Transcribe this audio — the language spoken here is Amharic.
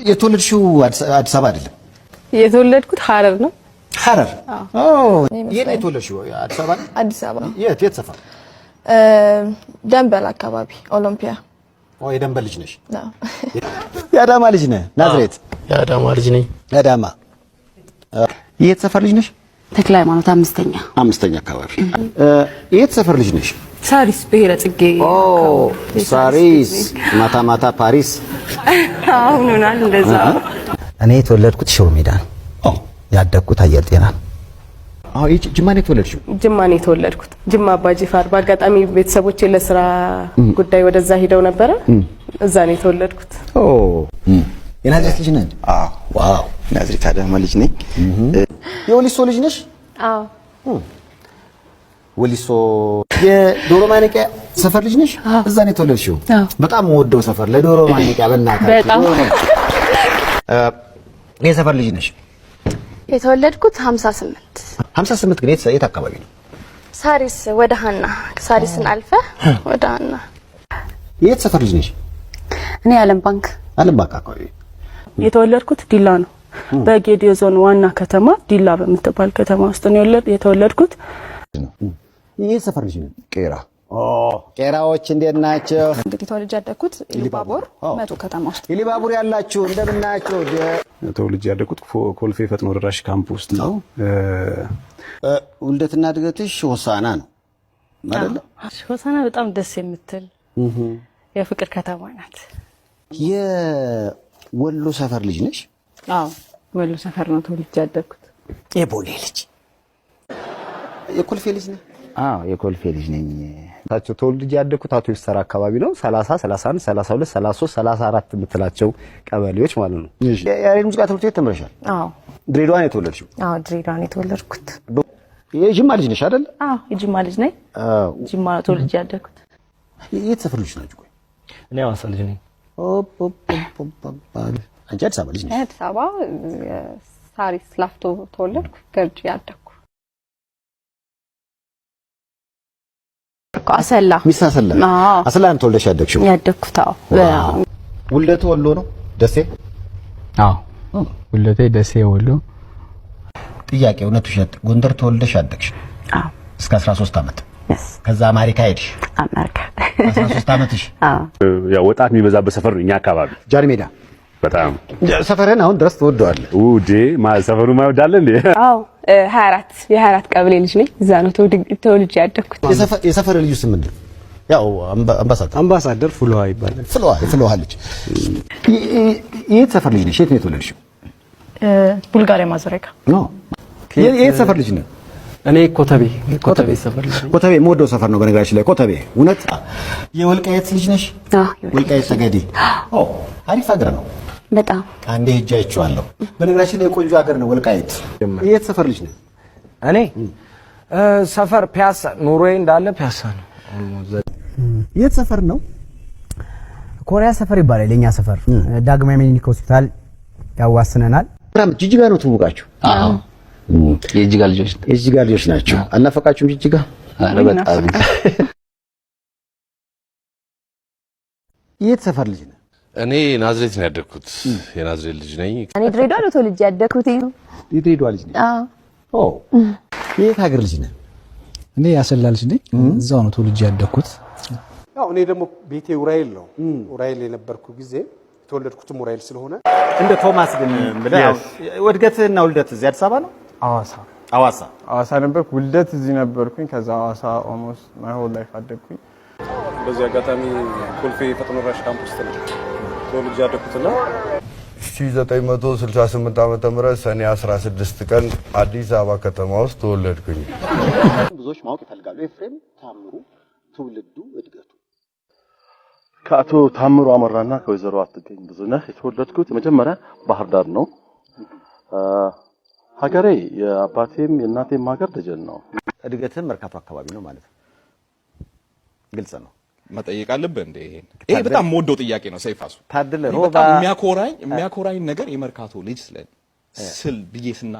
የተወለድሽው አዲስ አበባ አይደለም? የተወለድኩት ሐረር ነው። ሐረር? ኦ የት ነው የተወለድሽው? አዲስ አበባ? አዲስ አበባ። የት ሰፈር? ደንበል አካባቢ ኦሎምፒያ። ኦ የደንበል ልጅ ነሽ? አዎ። የአዳማ ልጅ ነህ? ናዝሬት? የአዳማ ልጅ ነኝ። የአዳማ። የት ሰፈር ልጅ ነሽ? ተክለ ሃይማኖት አምስተኛ አካባቢ። የት ሰፈር ልጅ ነሽ? ሳሪስ ብሔረ ጽጌ። ኦ ሳሪስ ማታ ማታ ፓሪስ። አሁንናል እንደዛ። እኔ የተወለድኩት ሽሮ ሜዳ ነው። ያደግኩት አየር ጤና ነው። አዎ ጅማ ነው የተወለድሽው? ጅማ ነው የተወለድኩት። ጅማ አባጂፋር። በአጋጣሚ ቤተሰቦቼ ለስራ ጉዳይ ወደዛ ሄደው ነበረ። እዛ ነው የተወለድኩት። ኦ የናዝሬት ልጅ ነህ? አዎ። ዋው ናዝሬት አዳማ ልጅ ነኝ። የወሊሶ ልጅ ነሽ? አዎ። ወሊሶ የዶሮ ማነቂያ ሰፈር ልጅ ነሽ? እዛ ነው የተወለድሽው? በጣም ወደው ሰፈር ለዶሮ ማነቂያ በእናትህ። በጣም የሰፈር ልጅ ነሽ? የተወለድኩት 58 ግን የት አካባቢ ነው? ሳሪስ ወደ ሃና። ሳሪስን አልፈ ወደ ሃና። የት ሰፈር ልጅ ነሽ? እኔ ዓለም ባንክ አካባቢ። የተወለድኩት ዲላ ነው። በጌዲዮ ዞን ዋና ከተማ ዲላ በምትባል ከተማ ውስጥ ነው የተወለድኩት። የት ሰፈር ልጅ ነሽ? ቄራ። ኦ ቄራዎች እንዴት ናቸው? እንግዲህ ተወልጄ ያደግኩት ኢሊባቡር መቶ ከተማ ውስጥ። ኢሊባቡር ያላችሁ እንደምን ናችሁ? ተወልጄ ያደግኩት ኮልፌ ፈጥኖ ደራሽ ካምፕ ውስጥ ነው። ውልደትና እድገትሽ ሆሳና ነው አይደል? ሆሳና በጣም ደስ የምትል የፍቅር ከተማ ናት። የወሎ ሰፈር ልጅ ነሽ? አዎ ወሎ ሰፈር ነው ተወልጄ ያደግኩት። የቦሌ ልጅ? የኮልፌ ልጅ ነሽ? አዎ የኮልፌ ልጅ ነኝ። ታቸው ተወልጄ ያደግኩት አቶ ይሰራ አካባቢ ነው። 30 31 32 33 34 የምትላቸው ቀበሌዎች ማለት ነው። የያሬድ ሙዚቃ ትምህርት ቤት ተምረሻል? አዎ። ድሬዳዋ ነው የተወለድሽው? አዎ ድሬዳዋ ነው የተወለድኩት። የጅማ ልጅ ነሽ አይደል? አዎ የጅማ ልጅ ነኝ። ጅማ ነው ተወልጄ ያደግኩት። የት ሰፈር ልጅ ናችሁ? ቆይ እኔ ሐዋሳ ልጅ ነኝ። አንቺ አዲስ አበባ ልጅ ነሽ? አዲስ አበባ ሳሪስ ላፍቶ ተወለድኩ። ገርጂ ያደግኩ። አሰላ አሰላ ነው ተወልደሽ ያደግሽው? ያደግኩት። አዎ። ውልደቱ ወሎ ነው? ደሴ? አዎ ውልደቴ ደሴ ወሎ። ጥያቄ እውነት ውሸት? ጎንደር ተወልደሽ ያደግሽ? አዎ። እስከ 13 ዓመት? ከዛ አሜሪካ ሄድሽ? አሜሪካ 13 ዓመትሽ? አዎ። ያው ወጣት የሚበዛበት ሰፈር ነው እኛ አካባቢ። ጃን ሜዳ? በጣም ሰፈርን አሁን ድረስ ትወደዋለህ? ውዴ ሰፈሩ ማይወዳለ እንዴ? አዎ 24 ቀበሌ ልጅ ነኝ። እዛ ነው ተወልጄ ያደግኩት። የሰፈር ልጅ ስም ምንድን ነው? ያው አምባሳደር ፍሎሃ ይባላል። ፍሎሃ ልጅ። የት ሰፈር ልጅ ነሽ? የት ነው የተወለድሽው? ቡልጋሪያ ማዞሪያ ነው። የት ሰፈር ልጅ ነህ? እኔ ኮተቤ ሰፈር ልጅ ነኝ። ኮተቤ የምወደው ሰፈር ነው በነገራችን ላይ ኮተቤ። እውነት? የወልቃየት ልጅ ነሽ? አዎ። ወልቃየት ጠገዴ። ኦ አሪፍ ሀገር ነው በጣም። አንዴ ሄጄ አይቼዋለሁ። በነገራችን ላይ ቆንጆ ሀገር ነው ወልቃየት። የት ሰፈር ልጅ ነህ? እኔ ሰፈር ፒያሳ፣ ኑሮዬ እንዳለ ፒያሳ ነው። የት ሰፈር ነው? ኮሪያ ሰፈር ይባላል የኛ ሰፈር። ዳግማዊ ምኒልክ ሆስፒታል ያዋስነናል። ጅጅጋ ነው ትውቃችሁ? አዎ የጅጅጋ ልጆች ናቸው። አናፈቃችሁም ጅጅጋ? አረ በጣም። የት ሰፈር ልጅ ነህ? እኔ ናዝሬት ነው ያደግኩት። የናዝሬት ልጅ ነኝ። እኔ ድሬዳዋ ነው ተወልጄ ያደግኩት። የድሬዳዋ ልጅ ነኝ? አዎ። የት ሀገር ልጅ ነህ? እኔ ያሰላ ልጅ ነኝ። እዛው ነው ተወልጄ ያደግኩት። ያው እኔ ደግሞ ቤቴ ኡራኤል ነው። ኡራኤል የነበርኩ ጊዜ የተወለድኩትም ኡራኤል ስለሆነ እንደ ቶማስ ግን እድገትና ውልደት እዚህ አዲስ አበባ ነው? ሐዋሳ ነበርኩ። ውልደት እዚህ ነበርኩኝ። ከዛ ሐዋሳ ኦልሞስት ማይ ሆል ላይፍ አደግኩኝ። በዚህ አጋጣሚ ኮልፌ ፈጥኖ ደራሽ ካምፕ ውስጥ ነው ተወልጄ ያደግኩትና 1968 ዓመተ ምህረት ሰኔ 16 ቀን አዲስ አበባ ከተማ ውስጥ ተወለድኩኝ። ብዙዎች ማወቅ ይፈልጋሉ። ኤፍሬም ታምሩ ትውልዱ እድገቱ? ከአቶ ታምሩ አመራና ከወይዘሮ አትገኝ ብዙነህ የተወለድኩት መጀመሪያ ባህር ዳር ነው። ሀገሬ የአባቴም የእናቴም ሀገር ደጀን ነው። እድገትም መርካቶ አካባቢ ነው ማለት ነው። ግልጽ ነው። መጠየቅ አለብህ እንዴ? ይሄ በጣም የምወደው ጥያቄ ነው። ሰይፋሱ ታድለ ሮባ የሚያኮራኝ ነገር የመርካቶ ልጅ ስል ብዬ ስና